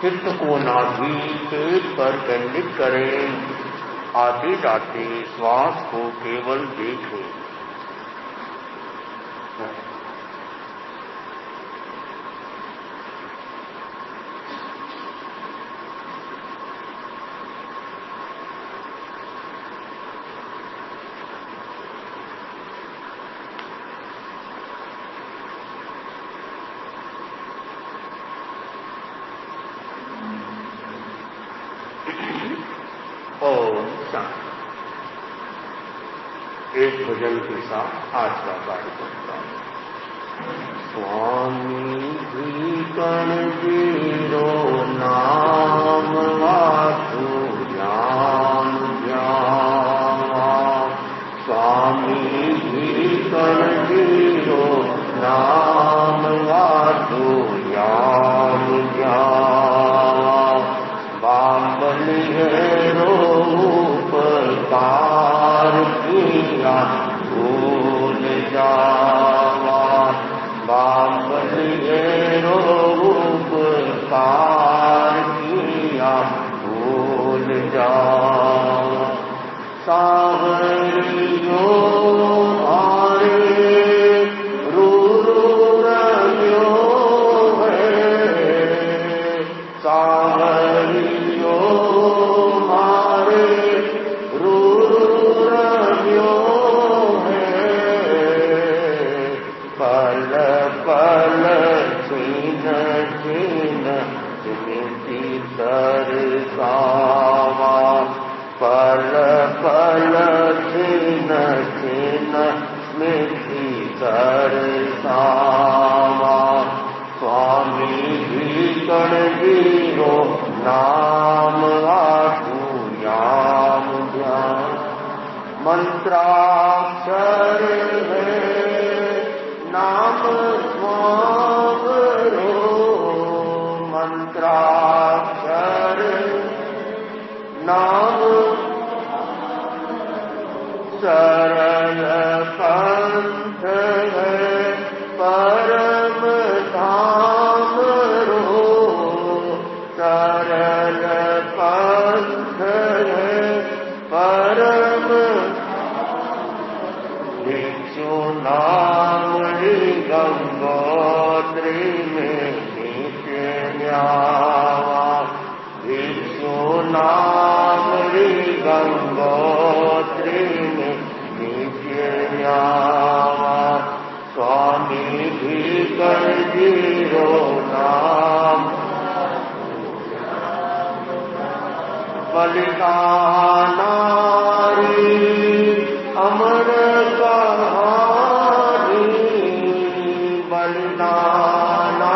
चित्त को नाभि पेट पर केंद्रित करें। आते जाते श्वास को केवल देखें। एक भजन के साथ आज का कार्यक्रम का स्वामी भीकण जीरो नाम वासु ज्ञान ज्ञावा। स्वामी भीकण जीरो नाम वासु ज्ञान ज्ञावा। बामनी है रूप कार किया भूल जावा। बामनी रूप कार किया भूल जावा। सावरियो आरे रूरयो है। सावरियो मारे रूरयो है। पल पल छीन छीन स्मृति तरसावा। पल पल छीन छीन स्मृति तरसावा। स्वामी भीकण जीरो नाम वासु याम ध्यान। मंत्राक्षर है नाम स्वामरो। मंत्राक्षर नाम सरल पंथ है परम धाम रो। सरल पंथ है परम भिक्षु नाम गंगोत्री में नित्य न्यावा। भिक्षु नाम गंगोत्री में नित्य न्यावा। स्वामी भीकण जीरो नाम बलिदानारी अमर कहानी। बलिदाना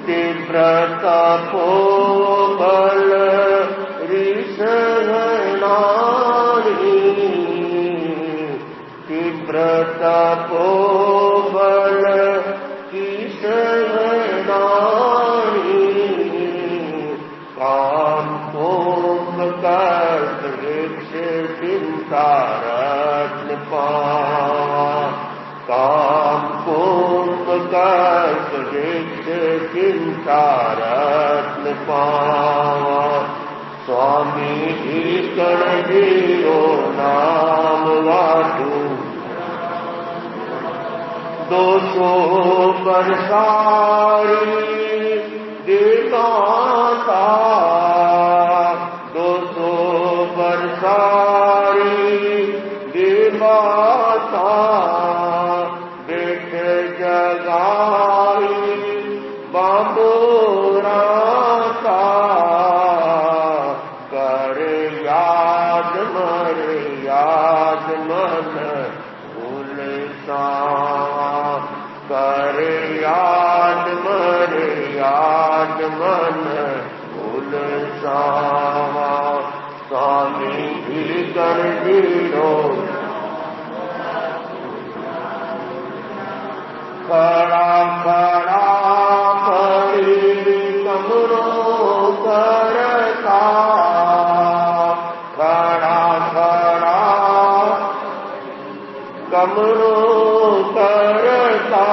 तीव्र तपोबल ऋषनारी। तीव्र तपोबल ऋषनारी। काम कोम कल्प वृक्ष चिंतारत्न पावा। काम कोम कल्प वृक्ष चिंतारत्न पावा। स्वामी भीकण जीरो नाम वासु 200 बरसारी देवाता। 200 बरसारी देवाता। बेट जगाई बाबोराता। कर याद मर याद मन भूलसावा। कर याद मर याद मन भूलसावा। स्वामी भीकण जीरो खड़ा खड़ा पड़ी कमरो करता। खड़ा खड़ा कमरो करता।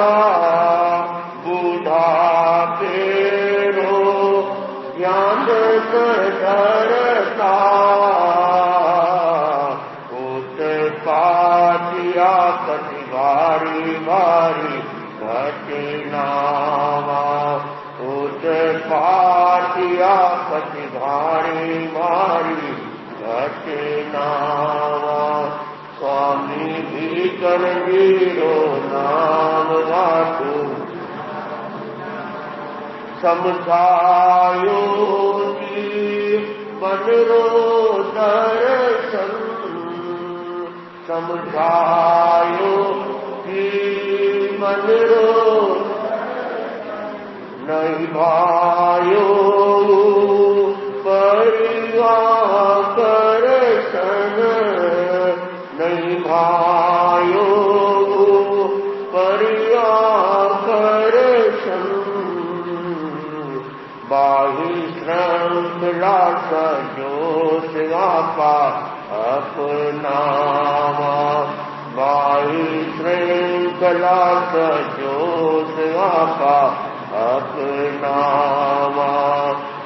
चांद डरता उत्पातिया कति भारी भारी घटनावा उत्पातिया कति भारी भारी घटनावा स्वामी भीतर वीरो नाम वाटू समझायो बनरो दर्शन समझायो मनरो नहीं भायो परिवार करसन नहीं भायो परिवार करसन बाही श्रृंखला सजो सिवापा अपनावा बाही श्रृंखला सजो सिवापा अपनावा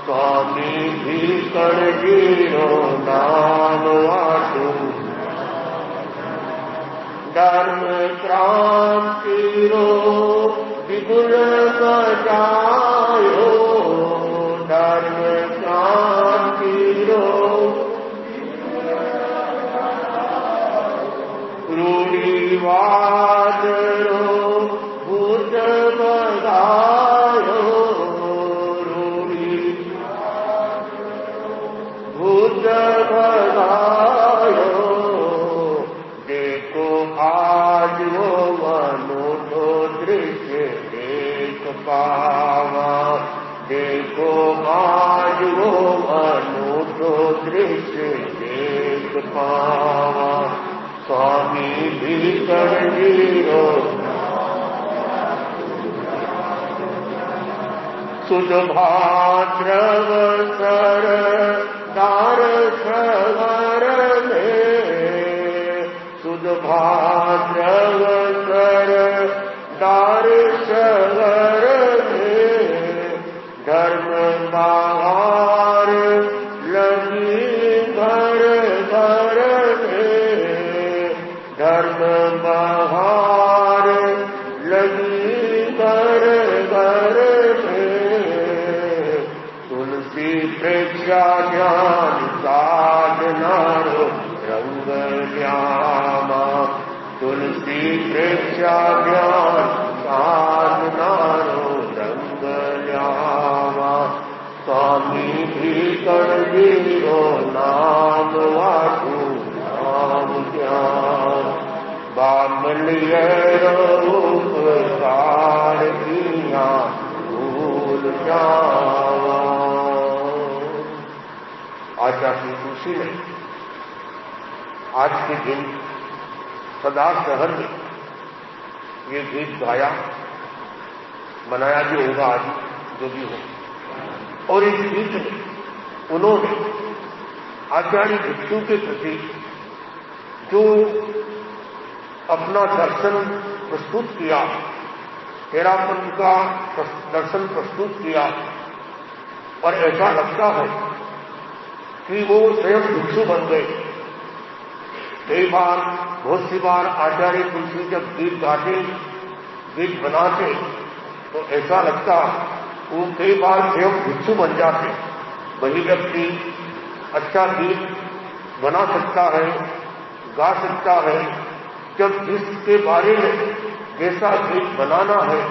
स्वामी भीतर वीरो नाम वाटू धर्म क्रांति रो विपुल बजायो धर्म क्रांति रो रूढ़िवाद रो बुद्ध बगायो बुद्ध भगायो देखो आज वो अनूठो दृश्य देख पावा देखो आज वो अनूठो दृश्य देख पावा स्वामी भीतर वीरो सुदभाद्रव सर दार सवर में सुदभाद्रव सर दार सवर में धर्म बहार लगी घर घर में धर्म बहार लगी घर घर प्रेक्षा ज्ञान साधनारो रंग न्यामा तुलसी प्रेक्षा ज्ञान साधनारो रंग न्यामा स्वामी भीतर वीरो नाम वाटू नाम ज्ञान बामलिय रूप कार किया भूल जावा आचार्य तुलसी ने आज के दिन सदा शहर में ये गीत गाया मनाया भी होगा आज जो भी हो और इस गीत में उन्होंने आचार्य भिक्षु के प्रति जो अपना दर्शन प्रस्तुत किया तेरापन का दर्शन प्रस्तुत किया और ऐसा लगता है कि वो स्वयं भिक्षु बन गए। कई बार बहुत सी बार आचार्य तुलसी जब गीत गाते गीत बनाते तो ऐसा लगता वो कई बार स्वयं भिक्षु बन जाते। वही व्यक्ति अच्छा गीत बना सकता है गा सकता है जब जिसके बारे में जैसा गीत बनाना है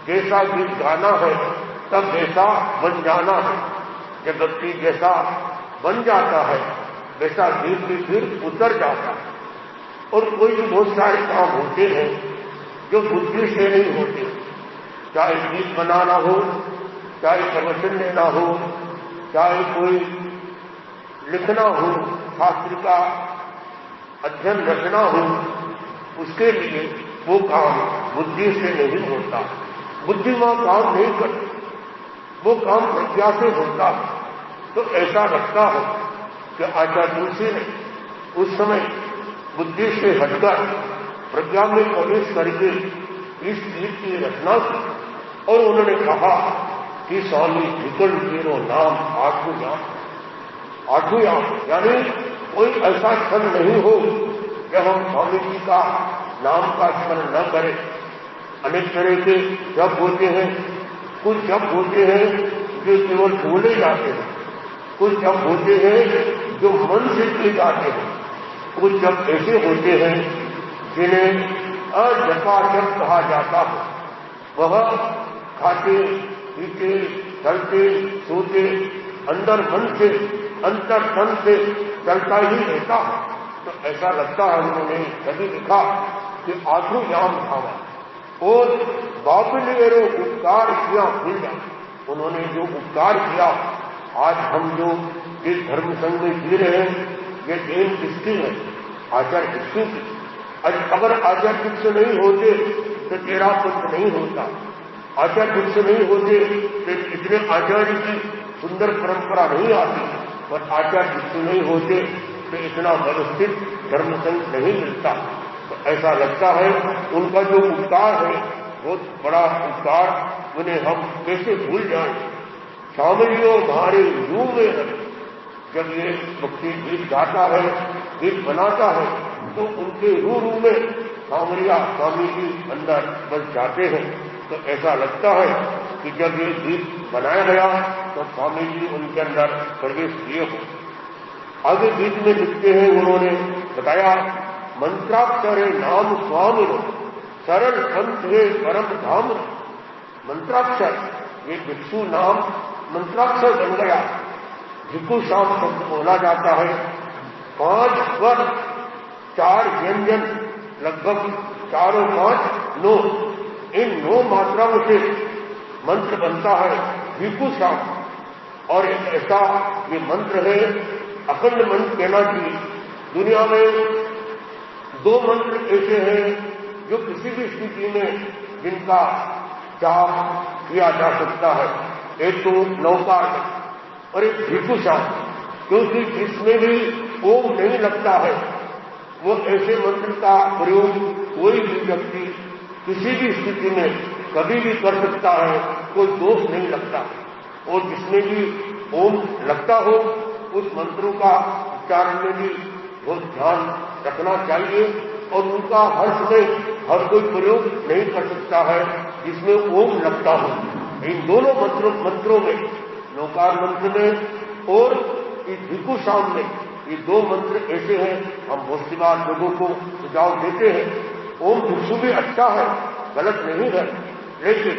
जैसा गीत गाना है तब वैसा बन जाना है। जब व्यक्ति जैसा बन जाता है वैसा गीत भी फिर उतर जाता है। और कोई भी बहुत सारे काम होते हैं जो बुद्धि से नहीं होते, चाहे गीत बनाना हो चाहे प्रवचन लेना हो चाहे कोई लिखना हो शास्त्र का अध्ययन रचना हो, उसके लिए वो काम बुद्धि से नहीं होता। बुद्धिमान काम नहीं करते, वो काम प्रज्ञा से होता है। तो ऐसा लगता है कि आचार्य तुलसी ने उस समय बुद्धि से हटकर प्रज्ञा में प्रवेश करके इस गीत की रचना की और उन्होंने कहा कि स्वामी विकल मेरो नाम आठुयाम। आठुयाम यानी कोई ऐसा क्षण नहीं हो कि हम स्वामी जी का नाम का स्मरण न करें। अनेक तरह के जप होते हैं, कुछ जप होते हैं जो केवल बोले जाते हैं, कुछ जप होते हैं जो मन से किए जाते हैं, कुछ जप ऐसे होते हैं जिन्हें अजपाजप कहा जाता है। वह खाते पीते चलते सोते अंदर मन से अंतर तन से चलता ही रहता है। तो ऐसा लगता है उन्होंने कभी लिखा कि आठुयाम धावा और बाबलेरो उपकार किया भूल जा। उन्होंने जो उपकार किया, आज हम जो इस धर्म संघ में जी रहे हैं, ये देन किसकी है? आचार्य भिक्षु की। अगर आचार्य भिक्षु नहीं होते तो तेरा पंथ नहीं होता। आचार्य भिक्षु नहीं होते तो इतने आचार्य की सुंदर परंपरा नहीं आती, और आचार्य भिक्षु नहीं होते तो इतना व्यवस्थित धर्म संघ नहीं मिलता। तो ऐसा लगता है उनका जो उपकार है, बहुत बड़ा उपकार, उन्हें हम कैसे भूल जाएं। शामिलियों भारे रू में जब ये भक्ति गीत गाता है, गीत बनाता है, तो उनके रू में सामरिया स्वामी जी अंदर बस जाते हैं। तो ऐसा लगता है कि जब ये गीत बनाया गया तो स्वामी जी उनके अंदर प्रवेश किए हो। आगे गीत में लिखते हैं, उन्होंने बताया, मंत्राक्षर नाम स्वामी सरल संत है परम धाम। मंत्राक्षर, ये भिक्षु नाम मंत्राक्षर बन गया। भिक्षु शाम शब्द बोला जाता है। 5 स्वर 4 व्यंजन, लगभग 4 और 5 9, इन 9 मात्राओं से मंत्र बनता है भिक्षु शाम। और एक ऐसा ये मंत्र है, अखंड मंत्र कहना चाहिए। दुनिया में 2 मंत्र ऐसे हैं जो किसी भी स्थिति में जिनका जाप किया जा सकता है। एक तो नौकार और एक भिक्षु शाम, क्योंकि जिसमें भी ओम नहीं लगता है, वो ऐसे मंत्र का प्रयोग कोई भी व्यक्ति किसी भी स्थिति में कभी भी कर सकता है, कोई दोष नहीं लगता। और जिसमें भी ओम लगता हो, उस मंत्रों का उच्चारण में भी बहुत ध्यान रखना चाहिए, और उनका हर समय हर कोई प्रयोग नहीं कर सकता है जिसमें ओम लगता हो। इन दोनों मंत्रों में, नौकार मंत्र में और इस भिक्षु शाम में, ये 2 मंत्र ऐसे हैं, हम बहुत सी बार लोगों को सुझाव देते हैं। ओम भिक्षु भी अच्छा है, गलत नहीं है, लेकिन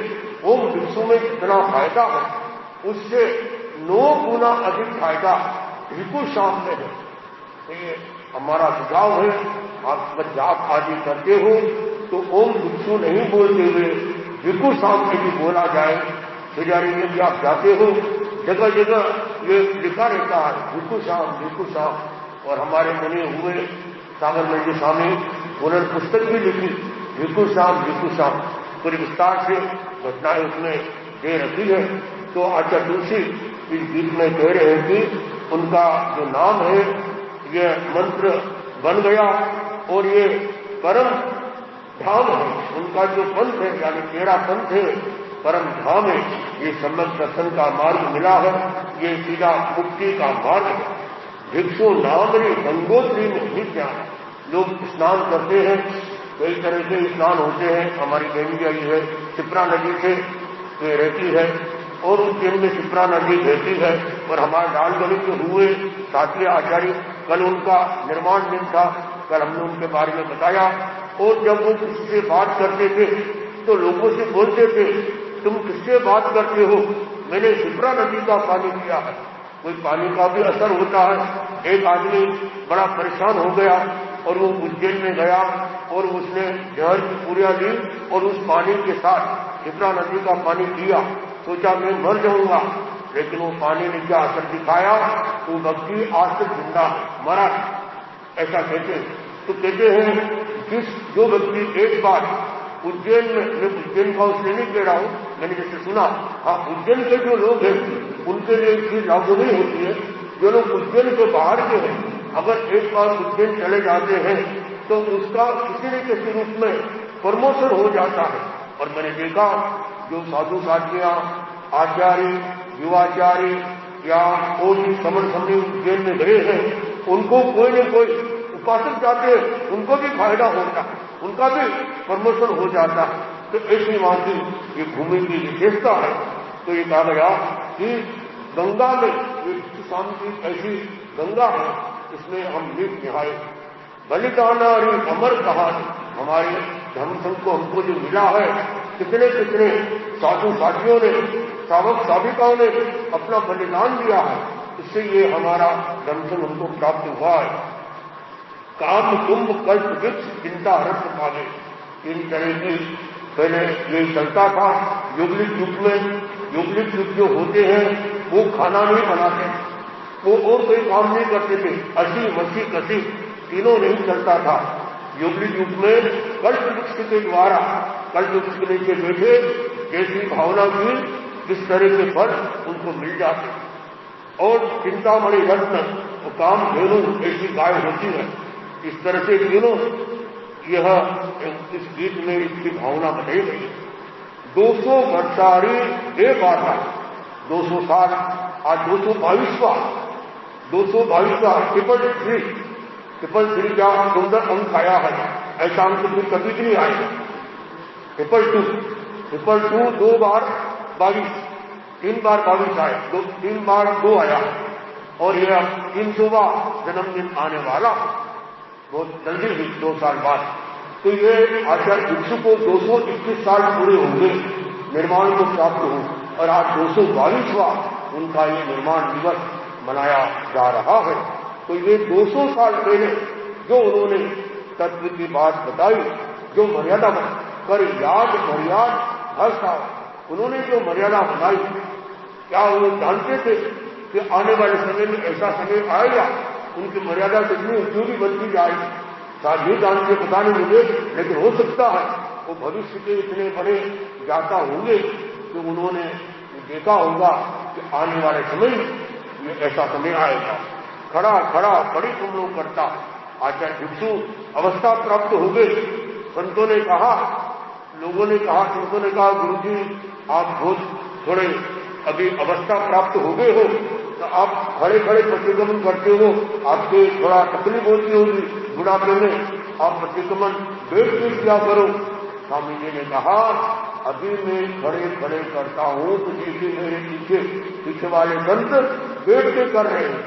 ओम भिक्षु में जितना फायदा है उससे 9 गुना अधिक फायदा भिक्षु शाम में है। तो ये हमारा सुझाव है, आप जाप आदि करते हो तो ओम भिक्षु नहीं बोलते हुए भिक्षु शाम में भी बोला जाए। पुजारी में भी आप जाते हो, जगह जगह ये लिखा रहता है भिक्षु शाम, भिक्षु शाम। और हमारे मुनि हुए सागर में जो स्वामी, उन्होंने पुस्तक भी लिखी भिक्षु शाम, भिक्षु शाम, पूरी विस्तार से घटनाएं उसमें दे रखी है। तो आचार्य तुलसी इस गीत में कह रहे हैं कि उनका जो नाम है ये मंत्र बन गया, और ये परम धाम है। उनका जो पंथ है, यानी तेरा पंथ है, परम धाम है। ये सम्यक दर्शन का मार्ग मिला है, ये सीधा मुक्ति का मार्ग है। भिक्षु नाम रे गंगोत्री में ही ज्ञान। लोग स्नान करते हैं, कई तरह के स्नान होते हैं। हमारी बहन आई है, शिप्रा नदी से ये रहती है, और उस दिन में शिप्रा नदी बहती है। और हमारे डालगढ़ के हुए सातवें आचार्य, कल उनका निर्माण दिन था, कल हमने उनके बारे में बताया। और जब वो किसी से बात करते थे तो लोगों से बोलते थे, तुम किससे बात करते हो? मैंने शिप्रा नदी का पानी पिया है। कोई पानी का भी असर होता है। एक आदमी बड़ा परेशान हो गया और वो उज्जैन में गया और उसने जहर की पूरियां ली और उस पानी के साथ शिप्रा नदी का पानी पिया। सोचा मैं मर जाऊंगा, लेकिन वो पानी ने क्या असर दिखाया, वो व्यक्ति आज तक जिंदा मरा। ऐसा कहते हैं। तो कहते हैं जो व्यक्ति एक बार उज्जैन में, मैं उज्जैन का उसने नहीं कह रहा हूं, मैंने जैसे सुना, हाँ उज्जैन के जो लोग हैं उनके लिए एक चीज लागू नहीं होती है। जो लोग उज्जैन के बाहर के हैं, अगर एक बार उज्जैन चले जाते हैं तो उसका किसी न किसी रूप में प्रमोशन हो जाता है। और मैंने देखा जो साधु साधियां आचार्य, युवाचार्य या और भी समन समनी जेल में गए हैं, उनको कोई न कोई उपासक जाते हैं, उनको भी फायदा होता, उनका भी प्रमोशन हो जाता। तो ऐसी वहां की ये भूमि की विशेषता है। तो ये कहा गया कि गंगा में ये शाम की ऐसी गंगा है, इसमें हम नीत निहाय बलिदानारी अमर कहानी, हमारे धर्म संघ को हमको जो मिला है, कितने कितने साधु साथियों ने, सावक साधिकाओं ने अपना बलिदान दिया है, इससे ये हमारा धर्म संघ हमको प्राप्त हुआ है। काम कुंभ कल्प वृक्ष चिंता रस पावे, इन तरह की पहले ये चलता था। युगलिक युग में युगलिक युग जो होते हैं वो खाना नहीं बनाते, वो और कोई काम नहीं करते थे, असी मसी कसी तीनों नहीं चलता था। युगलिक युग में कल्प वृक्ष के द्वारा, कल्प वृक्ष के नीचे बैठे जैसी भावना की किस तरह के फल उनको मिल जाते। और चिंतामणि रत्न वो काम धेनु ऐसी गाय होती है। इस तरह से तीनों यह इस गीत में इसकी भावना बताई गई। 200 वर्षारी एक आता 207, आज 222वां 333 का सुंदर अंक आया है। ऐसा अंक फिर कभी भी नहीं आएगा। 222 2 बार 22, 3 बार 22 आया, 3 बार 2 आया, और यह 300वां जन्मदिन आने वाला बहुत जल्दी ही 2 साल बाद। तो ये आचार्य भिक्षु को 221 साल पूरे होंगे निर्माण को प्राप्त हो, और आज 222वां उनका ये निर्माण दिवस मनाया जा रहा है। तो ये 200 साल पहले जो उन्होंने तत्व की बात बताई, जो मर्यादा कर याद मर्याद हर साल उन्होंने जो मर्यादा बनाई, क्या वो जानते थे कि आने वाले समय में ऐसा समय आएगा उनकी मर्यादा कितनी ऊंची बनती जाएगी? शायद नहीं जानते, पता नहीं मुझे, लेकिन हो सकता है वो भविष्य के इतने बड़े ज्ञाता होंगे कि उन्होंने देखा होगा कि आने वाले समय में ये ऐसा समय आएगा। खड़ा खड़ा बड़ी तुम लोग करता आचार्य भिक्षु अवस्था प्राप्त हो गई। संतों ने कहा, लोगों ने कहा, संतों ने कहा, गुरुजी आप बहुत थोड़े अभी अवस्था प्राप्त हो गए हो, तो आप खड़े खड़े प्रतिक्रमण करते हो, आपके थोड़ा तकलीफ होती होगी बुढ़ापे में, आप प्रतिक्रमण बैठ के क्या करो। स्वामी जी ने कहा, अभी मैं खड़े खड़े करता हूं तो जैसे मेरे पीछे वाले संत बैठ के कर रहे हैं,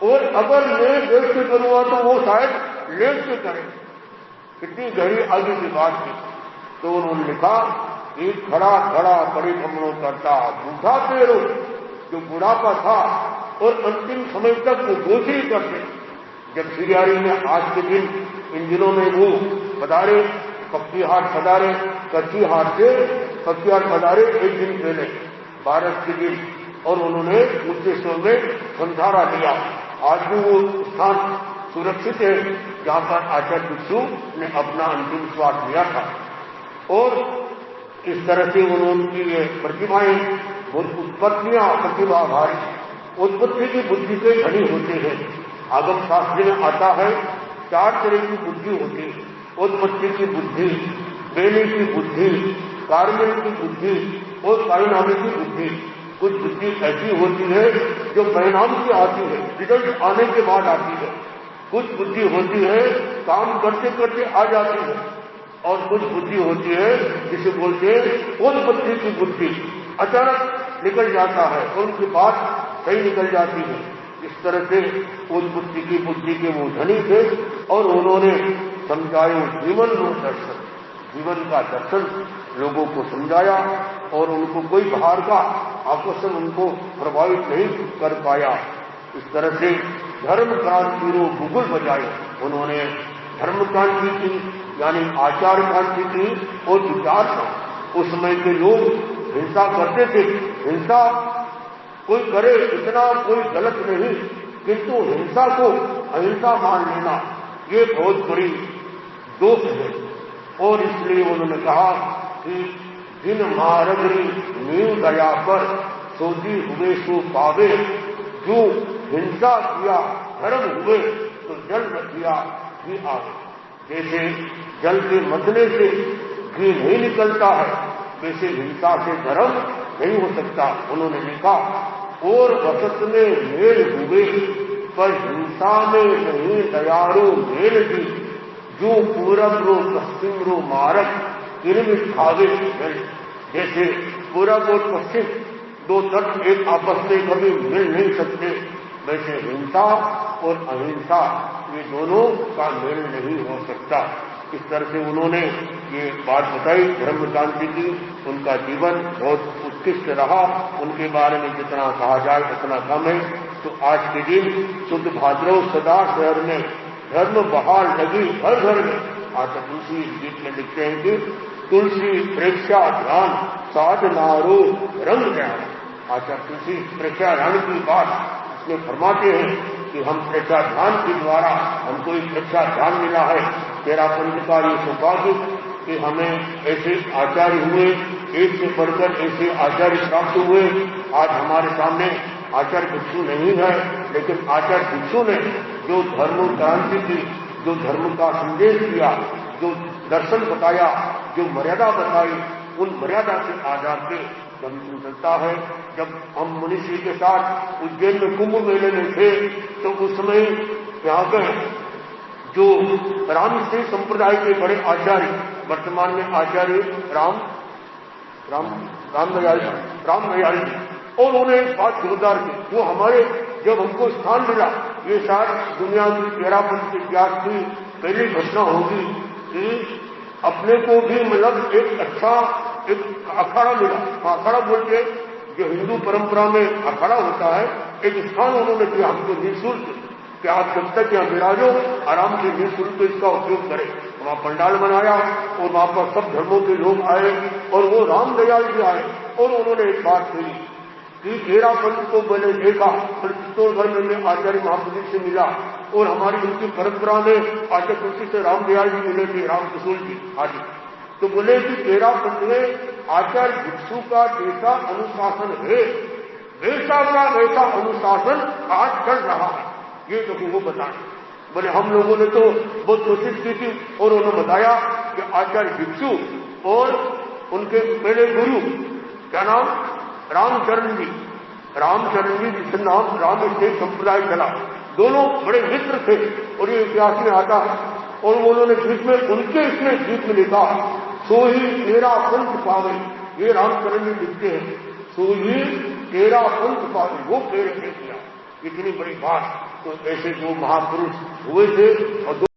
और अगर मैं बैठ के करूंगा तो वो शायद लेट के करें। कितनी गहरी आगे की बात थी। तो उन्होंने लिखा कि खड़ा खड़ा परिक्रमण करता बूढ़ा पेड़ो, जो बुढ़ापा था और अंतिम समय तक वो गोचरी करते। जब सिरियारी में आज के दिन इन दिनों में वो पधारे, पक्की हाट पधारे, कच्ची हाट से पक्की हाट पधारे एक दिन पहले 12 के दिन, और उन्होंने उद्देश्यों में संधारा दिया। आज भी वो स्थान सुरक्षित है जहां पर आचार्य भिक्षु ने अपना अंतिम श्वास लिया था। और इस तरह से उन्होंने ये प्रतिभाएं उत्पत्तियां प्रतिभाधारी उत्पत्ति की बुद्धि के धनी होते हैं। आगम शास्त्र में आता है 4 तरह की बुद्धि होती है। उत्पत्ति की बुद्धि, बेले की बुद्धि, कार्मिक की बुद्धि और परिणामी की बुद्धि। कुछ बुद्धि ऐसी होती है जो परिणाम से आती है, रिजल्ट आने के बाद आती है। कुछ बुद्धि होती है काम करते करते आ जाती है, और कुछ बुद्धि होती है जिसे बोलते हैं उत्पत्ति की बुद्धि, अचानक निकल जाता है और उनकी बात सही निकल जाती है। इस तरह से उत्पत्ति की बुद्धि के वो धनी थे, और उन्होंने समझाया जीवन दर्शन, जीवन का दर्शन लोगों को समझाया, और उनको कोई बाहर का आकर्षण उनको प्रभावित नहीं कर पाया। इस तरह से धर्म क्रांति रो भूगोल बजाए उन्होंने धर्म क्रांति की, यानी आचार क्रांति की और विचार का। उस समय के लोग हिंसा करते थे, हिंसा कोई करे इतना कोई गलत नहीं, किंतु हिंसा को अहिंसा मान लेना ये बहुत बड़ी दोष है। और इसलिए उन्होंने कहा कि जिन मारगरी नीव दया पर सोजी हुए सो पावे, जो हिंसा किया धर्म हुए तो जल रखिया घी आवे। जैसे जल के मथने से घी नहीं निकलता है, वैसे हिंसा से धर्म नहीं हो सकता। उन्होंने लिखा, और वसत में मेल हुए पर हिंसा में नहीं दयारो मेल दी, जो पूरब रो पश्चिम रो मारक इनमें खावे मेल। जैसे पूरब और पश्चिम दो तट एक आपस में कभी मिल नहीं सकते, वैसे हिंसा और अहिंसा ये दोनों का मेल नहीं हो सकता। इस तरह से उन्होंने ये बात बताई धर्म क्रांति की। उनका जीवन बहुत उत्कृष्ट रहा, उनके बारे में जितना कहा जाए उतना कम है। तो आज के दिन शुद्ध भाद्रव सदा शहर में धर्म बहार लगी हर घर में। आचार्य तुलसी गीत में लिखते हैं कि तुलसी प्रेक्षा ध्यान साधनारो रंग ध्यान। आचार्य तुलसी प्रेक्षा ध्यान की बात इसमें फरमाते हैं कि हम प्रेक्षा ध्यान के द्वारा हमको एक प्रेक्षा ध्यान मिला है। तेरा पंथ का ये सौभाग्य कि हमें ऐसे आचार्य हुए, एक से बढ़कर ऐसे आचार्य प्राप्त हुए। आज हमारे सामने आचार्य भिक्षु नहीं है, लेकिन आचार्य भिक्षु ने जो धर्म क्रांति की, जो धर्म का संदेश दिया, जो दर्शन बताया, जो मर्यादा बताई, उन मर्यादा के आधार पे जब चलता है। जब हम मुनिश्री के साथ उज्जैन में कुंभ मेले में थे तो उस समय यहाँ के जो रामश्री संप्रदाय के बड़े आचार्य, वर्तमान में आचार्य रामदयाल जी, और उन्हें एक बात जोरदार की। वो हमारे जब हमको स्थान मिला, ये शायद दुनिया की 13 के इतिहास की पहली घटना होगी कि अपने को भी मतलब एक अच्छा एक अखाड़ा मिला। अखाड़ा बोलते जो हिंदू परंपरा में अखाड़ा होता है, एक स्थान उन्होंने दिया हमको निःशुल्क कि आप जब तक यहाँ विराजो आराम से निःशुल्क इसका उपयोग करें। वहां पंडाल बनाया और वहां पर सब धर्मों के लोग आए और वो रामदयाल जी आए और उन्होंने एक बात कही कि तेरा पंथ को मैंने देखा, फिर चित्तौड़गढ़ में मैं आचार्य महापुरुष से मिला और हमारी उनकी परंपरा में आचार्य तुलसी से रामदयाल जी मिले थे, रामकिशोर जी आदि। तो बोले कि तेरा पंथ में आचार्य भिक्षु का जैसा अनुशासन है, वैसा का वैसा अनुशासन आज चल रहा है। ये लोगों को बताएं। बोले हम लोगों ने तो बहुत कोशिश की थी और उन्होंने बताया कि आचार्य भिक्षु और उनके पहले गुरु क्या नाम रामचरण जी जिसका नाम राम स्टेट संप्रदाय चला, दोनों बड़े मित्र थे और ये इतिहास में आता है। और उन्होंने गीत में उनके इसमें गीत में लिखा, सो ही तेरा पंथ पावे। ये रामचरण जी लिखते हैं, सो ही तेरा पंथ पावे, वो प्रेरित किया। इतनी बड़ी बात। तो ऐसे जो महापुरुष हुए थे और